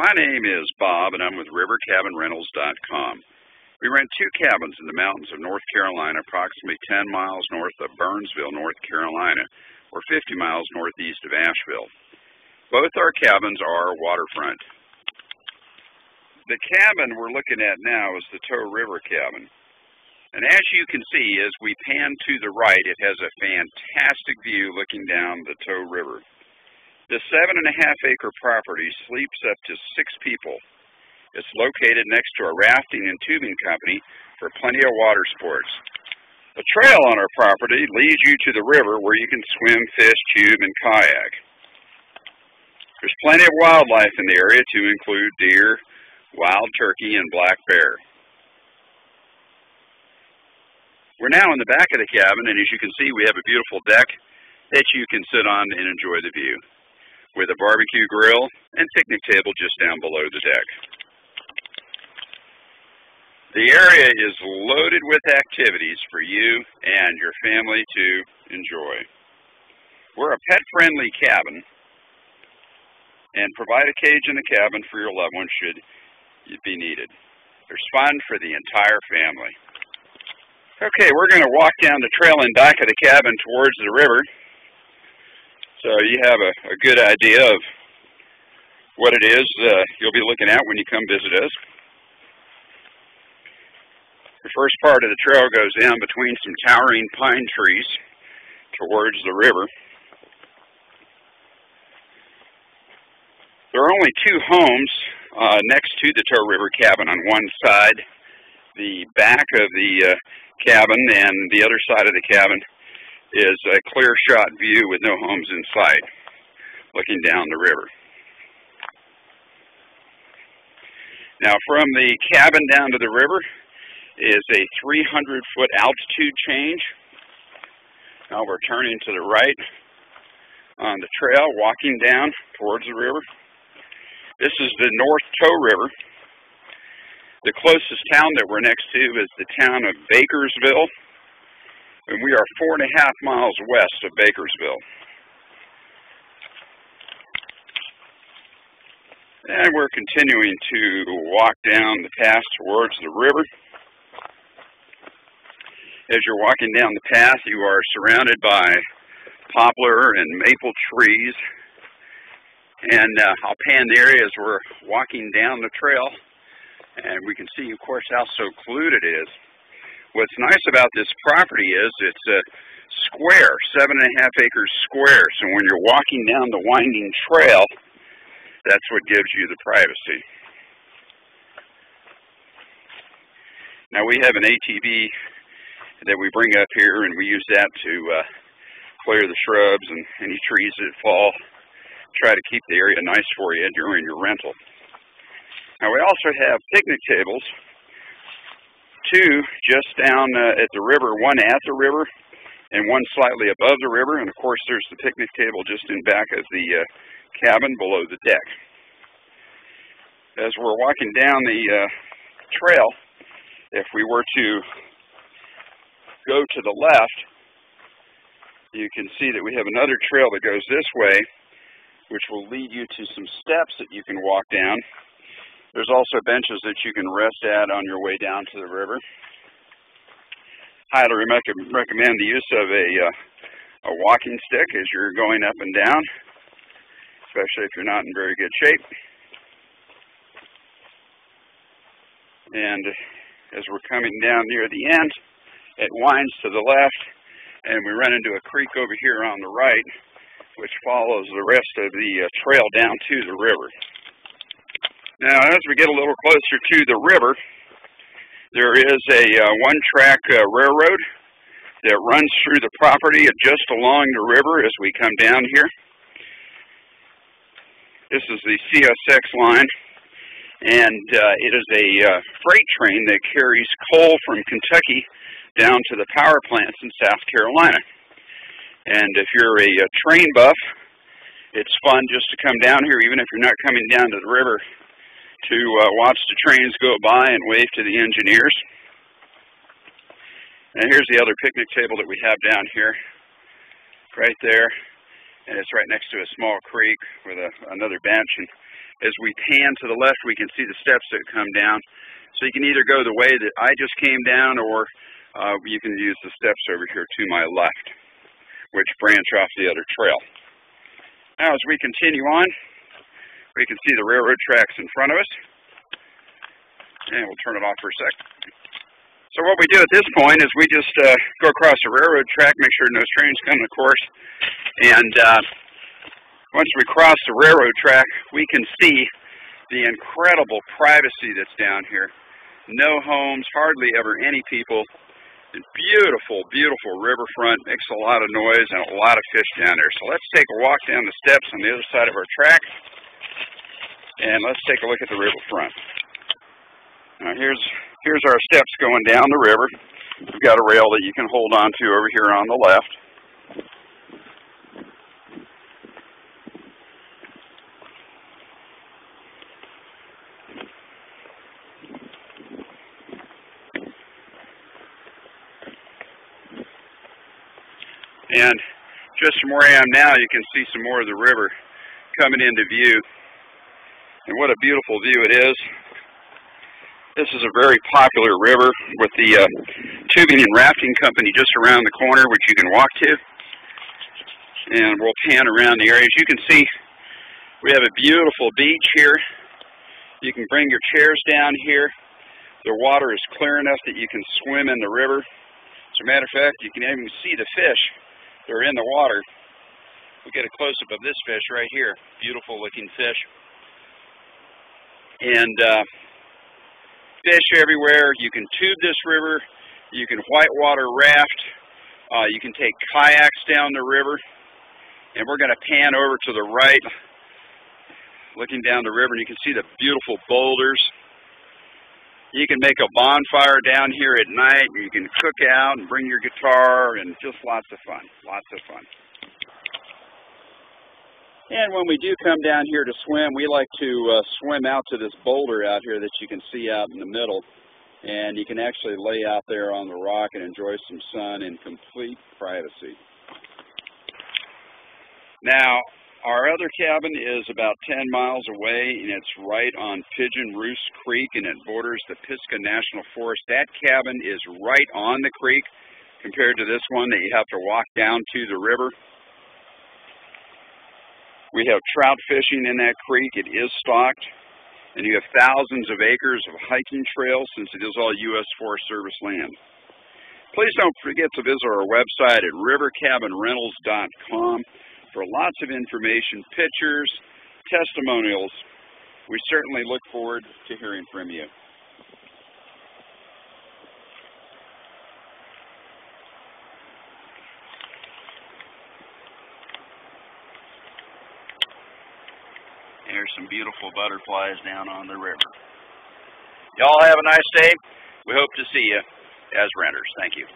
My name is Bob, and I'm with RiverCabinRentals.com. We rent two cabins in the mountains of North Carolina, approximately 10 miles north of Burnsville, North Carolina, or 50 miles northeast of Asheville. Both our cabins are waterfront. The cabin we're looking at now is the Tow River cabin. And as you can see, as we pan to the right, it has a fantastic view looking down the Tow River. The 7.5-acre property sleeps up to 6 people. It's located next to a rafting and tubing company for plenty of water sports. A trail on our property leads you to the river where you can swim, fish, tube, and kayak. There's plenty of wildlife in the area to include deer, wild turkey, and black bear. We're now in the back of the cabin, and as you can see, we have a beautiful deck that you can sit on and enjoy the view, with a barbecue grill and picnic table just down below the deck. The area is loaded with activities for you and your family to enjoy. We're a pet-friendly cabin and provide a cage in the cabin for your loved one should it be needed. There's fun for the entire family. Okay, we're going to walk down the trail in back of the cabin towards the river, so you have a good idea of what it is you'll be looking at when you come visit us. The first part of the trail goes down between some towering pine trees towards the river. There are only 2 homes next to the Tow River cabin. On one side, the back of the cabin, and the other side of the cabin is a clear shot view with no homes in sight, looking down the river. Now from the cabin down to the river is a 300-foot altitude change. Now we're turning to the right on the trail, walking down towards the river. This is the North Tow River. The closest town that we're next to is the town of Bakersville, and we are 4.5 miles west of Bakersville. And we're continuing to walk down the path towards the river. As you're walking down the path, you are surrounded by poplar and maple trees. And I'll pan the area as we're walking down the trail, and we can see, of course, how secluded it is. What's nice about this property is it's a square, 7.5 acres square, so when you're walking down the winding trail, that's what gives you the privacy. Now we have an ATV that we bring up here, and we use that to clear the shrubs and any trees that fall. Try to keep the area nice for you during your rental. Now we also have picnic tables, 2 just down at the river, 1 at the river and 1 slightly above the river, and of course there's the picnic table just in back of the cabin below the deck. As we're walking down the trail, if we were to go to the left, you can see that we have another trail that goes this way, which will lead you to some steps that you can walk down. There's also benches that you can rest at on your way down to the river. Highly recommend the use of a walking stick as you're going up and down, especially if you're not in very good shape. And as we're coming down near the end, it winds to the left, and we run into a creek over here on the right, which follows the rest of the trail down to the river. Now, as we get a little closer to the river, there is a one-track railroad that runs through the property just along the river as we come down here. This is the CSX line, and it is a freight train that carries coal from Kentucky down to the power plants in South Carolina. And if you're a train buff, it's fun just to come down here, even if you're not coming down to the river, to watch the trains go by and wave to the engineers. And here's the other picnic table that we have down here, right there. And it's right next to a small creek with another bench. And as we pan to the left, we can see the steps that come down. So you can either go the way that I just came down, or you can use the steps over here to my left, which branch off the other trail. Now, as we continue on, we can see the railroad tracks in front of us. And we'll turn it off for a sec. So what we do at this point is we just go across the railroad track, make sure no trains come, of course. And once we cross the railroad track, we can see the incredible privacy that's down here. No homes, hardly ever any people. And beautiful, beautiful riverfront. Makes a lot of noise and a lot of fish down there. So let's take a walk down the steps on the other side of our track. And let's take a look at the riverfront. Now here's our steps going down the river. We've got a rail that you can hold on to over here on the left. And just from where I am now, you can see some more of the river coming into view. And what a beautiful view it is. This is a very popular river with the tubing and rafting company just around the corner, which you can walk to. And we'll pan around the area. As you can see, we have a beautiful beach here. You can bring your chairs down here. The water is clear enough that you can swim in the river. As a matter of fact, you can even see the fish that are in the water. We'll get a close-up of this fish right here. Beautiful looking fish. And fish everywhere. You can tube this river. You can whitewater raft. You can take kayaks down the river. And we're going to pan over to the right, looking down the river, and you can see the beautiful boulders. You can make a bonfire down here at night. You can cook out and bring your guitar, and just lots of fun. Lots of fun. And when we do come down here to swim, we like to swim out to this boulder out here that you can see out in the middle. And you can actually lay out there on the rock and enjoy some sun in complete privacy. Now, our other cabin is about 10 miles away, and it's right on Pigeon Roost Creek, and it borders the Pisgah National Forest. That cabin is right on the creek compared to this one that you have to walk down to the river. We have trout fishing in that creek. It is stocked, and you have thousands of acres of hiking trails since it is all U.S. Forest Service land. Please don't forget to visit our website at rivercabinrentals.com for lots of information, pictures, testimonials. We certainly look forward to hearing from you. There's some beautiful butterflies down on the river. Y'all have a nice day. We hope to see you as renters. Thank you.